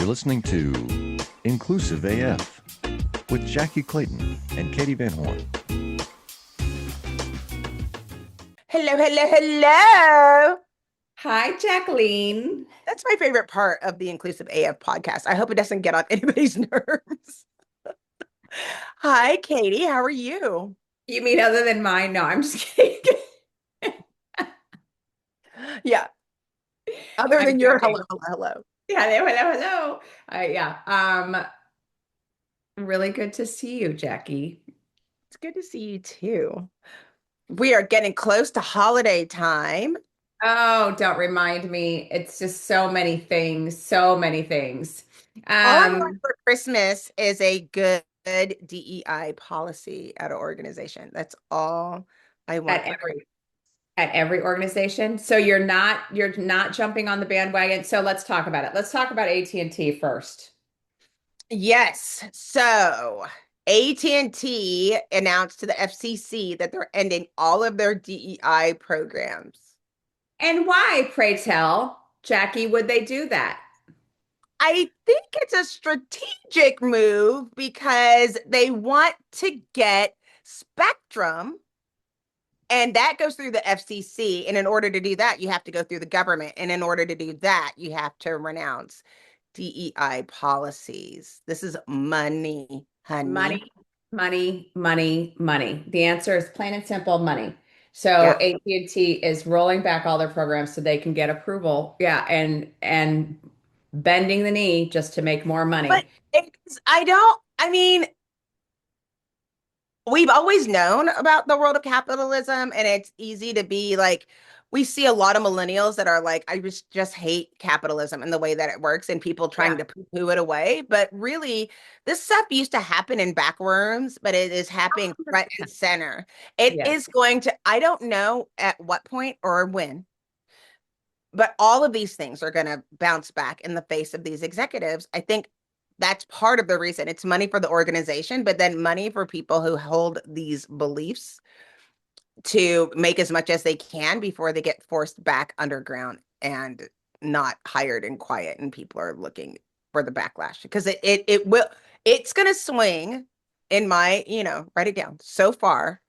You're listening to Inclusive AF with Jackye Clayton and Katee Van Horn. Hello, hello, hello. Hi, Jacqueline. That's my favorite part of the Inclusive AF podcast. I hope it doesn't get on anybody's nerves. Hi, Katee. How are you? You mean other than mine? No, I'm just kidding. Yeah. Other I'm than your hello, joking. hello, hello. Yeah, hello, hello, hello. Yeah. Really good to see you, Jackie. It's good to see you too. We are getting close to holiday time. Oh, don't remind me. It's just so many things, so many things. All I want Um, for Christmas is a good DEI policy at an organization. That's all I at want for Christmas. every at every organization. So you're not jumping on the bandwagon. So let's talk about it. Let's talk about AT&T first. Yes. So AT&T announced to the FCC that they're ending all of their DEI programs. And why, pray tell, Jackie, would they do that? I think it's a strategic move because they want to get spectrum, and that goes through the FCC. And in order to do that, you have to go through the government. And in order to do that, you have to renounce DEI policies. This is money, honey. Money, money, money, money. The answer is plain and simple money. So Yeah. AT&T is rolling back all their programs so they can get approval. Yeah, and bending the knee just to make more But money. I mean, we've always known about the world of capitalism, and it's easy to be like, we see a lot of millennials that are like, I just hate capitalism and the way that it works, and people trying Yeah, to poo-poo it away. But really, this stuff used to happen in back rooms, but it is happening front and 100%. center. It Yes. is going to, I don't know at what point or when, but all of these things are going to bounce back in the face of these executives. I think that's part of the reason. It's money for the organization, but then money for people who hold these beliefs to make as much as they can before they get forced back underground and not hired and quiet, and people are looking for the backlash because it will, it's going to swing in my, write it down, so far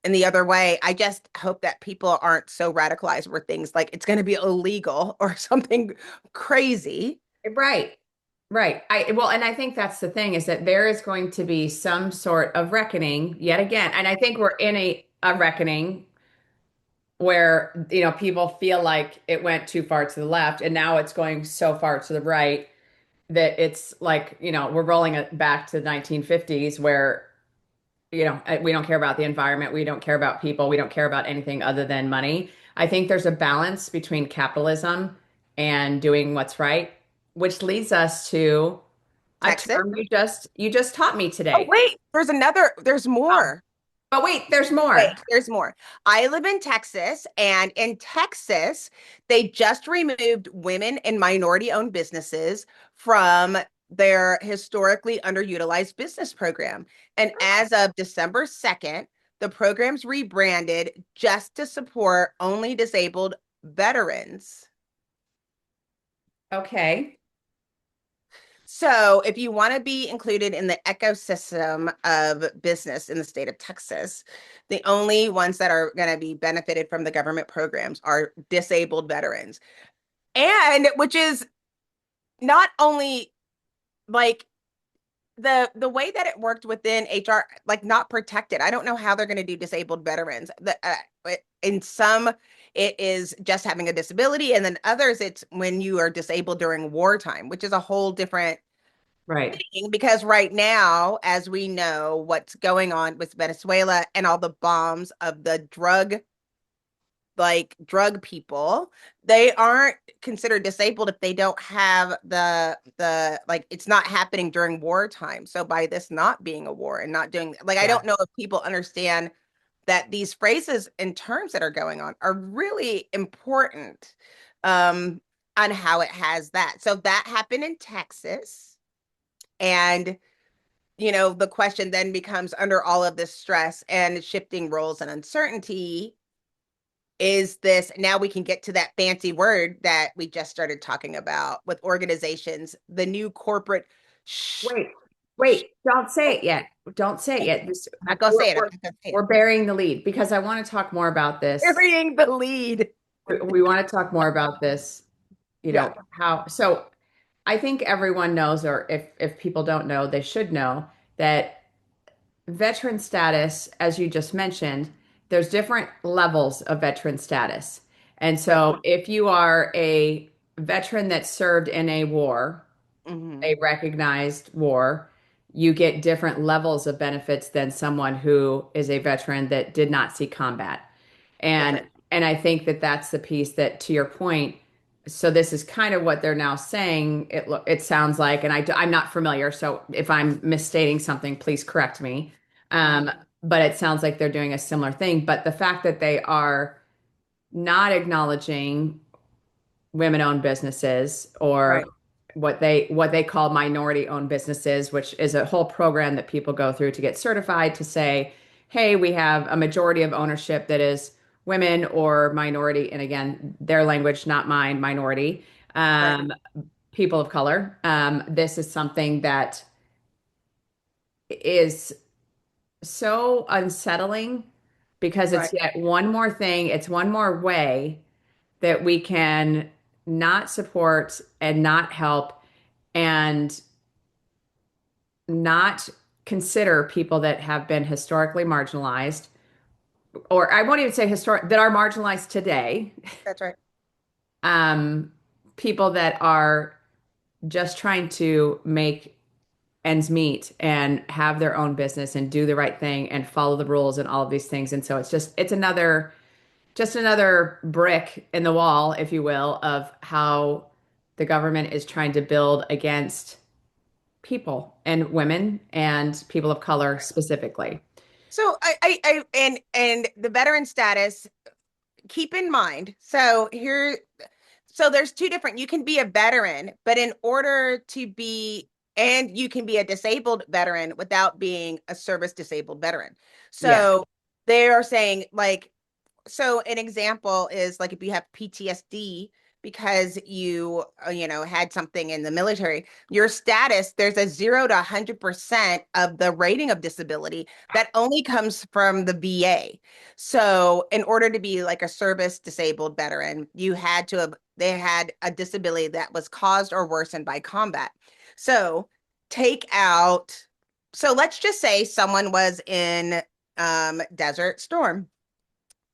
in the other way. I just hope that people aren't so radicalized where things like it's going to be illegal or something crazy. Right. Right. And I think that's the thing is that there is going to be some sort of reckoning yet again. And I think we're in a reckoning where, people feel like it went too far to the left and now it's going so far to the right that it's like, we're rolling it back to the 1950s where, we don't care about the environment, we don't care about people, we don't care about anything other than money. I think there's a balance between capitalism and doing what's right, which leads us to a Texas. term you just taught me Oh, today. wait, there's Oh, more. but wait, there's Wait, more. there's more. I live in Texas, and in Texas, they just removed women and minority-owned businesses from their historically underutilized business program. And as of December 2nd, the program's rebranded just to support only disabled veterans. Okay. So, if you want to be included in the ecosystem of business in the state of Texas, the only ones that are going to be benefited from the government programs are disabled veterans. And which is not only like the way that it worked within HR, like not protected. I don't know how they're going to do disabled veterans. In some, it is just having a disability, and then others, it's when you are disabled during wartime, which is a whole different Right. thing, because right now, as we know, what's going on with Venezuela and all the bombs of the drug people, they aren't considered disabled if they don't have the like, it's not happening during wartime. So by this not being a war and not doing, like, I Yeah. don't know if people understand that these phrases and terms that are going on are really important, um on how it has that. So that happened in Texas. And the question then becomes, under all of this stress and shifting roles and uncertainty, is this, now we can get to that fancy word that we just started talking about with organizations, the new corporate Wait, wait, don't say it yet. Don't say it yet. I'm not gonna We're, say it. I'm we're, not gonna say it. we're burying the lead because I want to talk more about this. Burying the lead. We want to talk more about this, Yeah, so I think everyone knows, or if people don't know, they should know that veteran status, as you just mentioned, there's different levels of veteran status. And right. so if you are a veteran that served in a war, Hmm. a recognized war, you get different levels of benefits than someone who is a veteran that did not see combat. That's And right. and I think that that's the piece that, to your point, so this is kind of what they're now saying. It sounds like, and I'm not familiar, so if I'm misstating something, please correct me. Mhm. Um, but it sounds like they're doing a similar thing. But the fact that they are not acknowledging women-owned businesses, or Right. what they call minority-owned businesses, which is a whole program that people go through to get certified to say, hey, we have a majority of ownership that is women or minority, and again, their language, not mine, minority, Right. um, people of color. This is something that is so unsettling because Right. it's yet one more thing, it's one more way that we can not support and not help and not consider people that have been historically marginalized, or I won't even say historic, that are marginalized today, That's right. um, people that are just trying to make ends meet and have their own business and do the right thing and follow the rules and all of these things. And so it's another brick in the wall, if you will, of how the government is trying to build against people and women and people of color specifically. So and the veteran status, keep in mind. So there's two different, you can be a veteran, but in order to be, and you can be a disabled veteran without being a service disabled veteran. Yes. So they are saying like, so an example is like if you have PTSD because had something in the military, your status, there's a 0 to 100% of the rating of disability that only comes from the VA. So in order to be like a service disabled veteran, they had a disability that was caused or worsened by combat. So take out, so let's just say someone was in Desert Storm,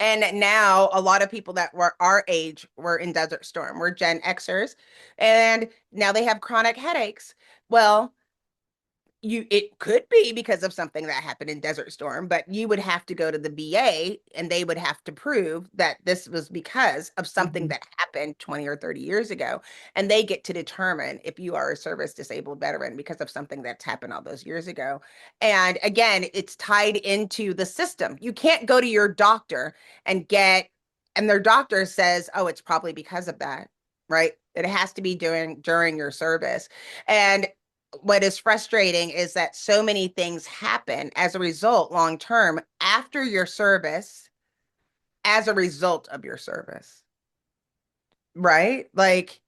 and now a lot of people that were our age were in Desert Storm. We're Gen Xers, and now they have chronic headaches. Well, it could be because of something that happened in Desert Storm, but you would have to go to the VA and they would have to prove that this was because of something Mhm. that happened 20 or 30 years ago. And they get to determine if you are a service disabled veteran because of something that's happened all those years ago. And again, it's tied into the system. You can't go to your doctor and their doctor says, oh, it's probably because of that, right? It has to be during your service. And what is frustrating is that so many things happen as a result long term after your service as a result of your service, right? Like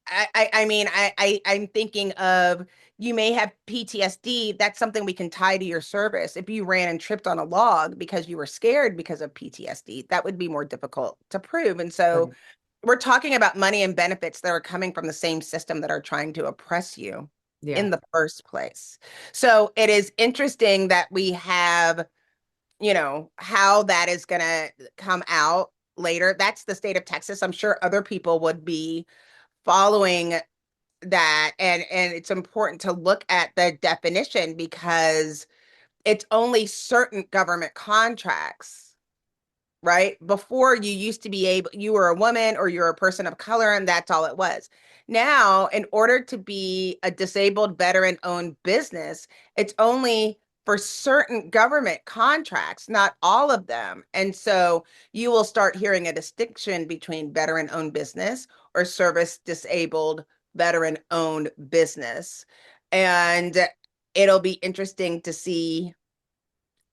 I'm thinking of, you may have PTSD. That's something we can tie to your service. If you ran and tripped on a log because you were scared because of PTSD, that would be more difficult to prove. And so Right. we're talking about money and benefits that are coming from the same system that are trying to oppress you Yeah. in the first place. So it is interesting that we have, how that is going to come out later. That's the state of Texas. I'm sure other people would be following that. And it's important to look at the definition because it's only certain government contracts, right? Before, you used to be able, you were a woman or you're a person of color, and that's all it was. Now, in order to be a disabled veteran owned business, it's only for certain government contracts, not all of them. And so you will start hearing a distinction between veteran owned business or service disabled veteran owned business. And it'll be interesting to see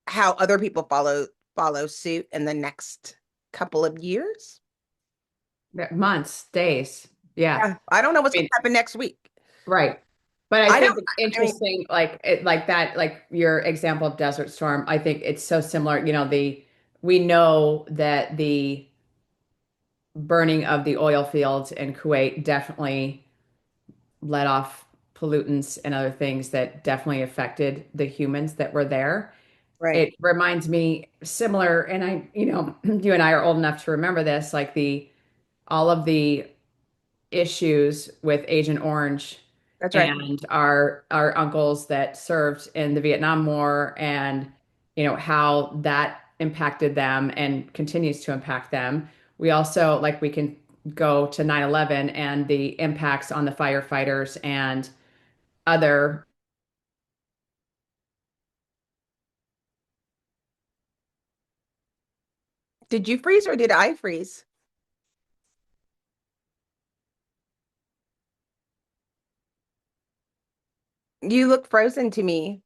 how other people follow suit in the next couple of years. Months, days. Yeah. Yeah, I don't know what's I going mean, to happen next week. right. But I I think don't. it's I mean, interesting, like it, like that, like your example of Desert Storm. I think it's so similar. We know that the burning of the oil fields in Kuwait definitely let off pollutants and other things that definitely affected the humans that were there. right. It reminds me similar, and you and I are old enough to remember this, like the all of the issues with Agent Orange That's right. and our uncles that served in the Vietnam War, and how that impacted them and continues to impact them. We also, like, we can go to 9/11 and the impacts on the firefighters and other. Did you freeze or did I freeze? You look frozen to me.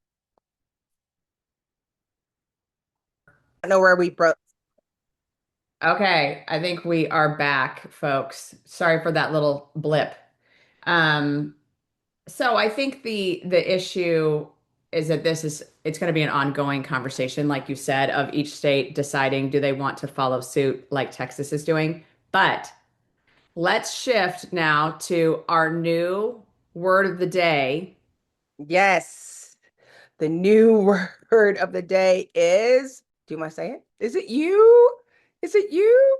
I don't know where we broke. Okay, I think we are back, folks. Sorry for that little blip. Um, So I think the issue is that it's going to be an ongoing conversation, like you said, of each state deciding do they want to follow suit like Texas is doing. But let's shift now to our new word of the day. Yes. The new word of the day is, do you want to say it? Is it you? Is it you?